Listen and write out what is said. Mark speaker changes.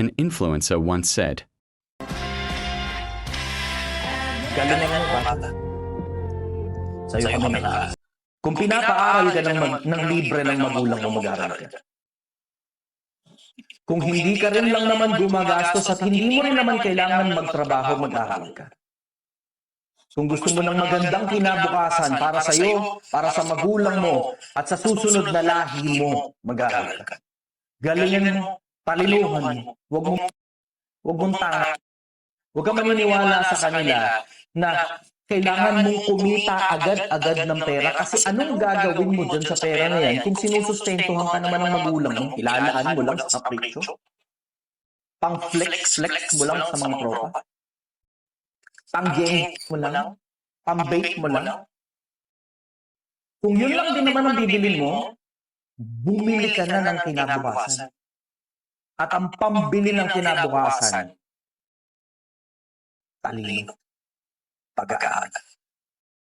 Speaker 1: an influencer once said.
Speaker 2: Galingan mo, bata. Sa'yo kami nag-aaral. Kung pinapaaral ka ng libre ng magulang mo, mag-aaral ka. Kung hindi ka rin lang naman gumagastos at hindi mo rin naman kailangan magtrabaho, mag-aaral ka. Kung gusto mo ng magandang kinabukasan para sa iyo, para sa magulang mo, at sa susunod na lahi mo, mag-aaral ka. Galingan mo, talinuhan mo, huwag mong tanga. Huwag ka maniniwala sa kanila na kailangan mong kumita agad-agad ng pera kasi anong gagawin mo dyan sa pera na yan kung sinusustentuhan ka naman ng magulang mo, ilalaan mo lang sa kapritsyo, pang flex mo lang sa mga tropa, pang game mo lang, pang bait mo lang. Kung yun lang din naman ang bibilin mo, bumili ka na ng kinabukasan. At ang pambili ng kinabukasan, talino, pag-aaral.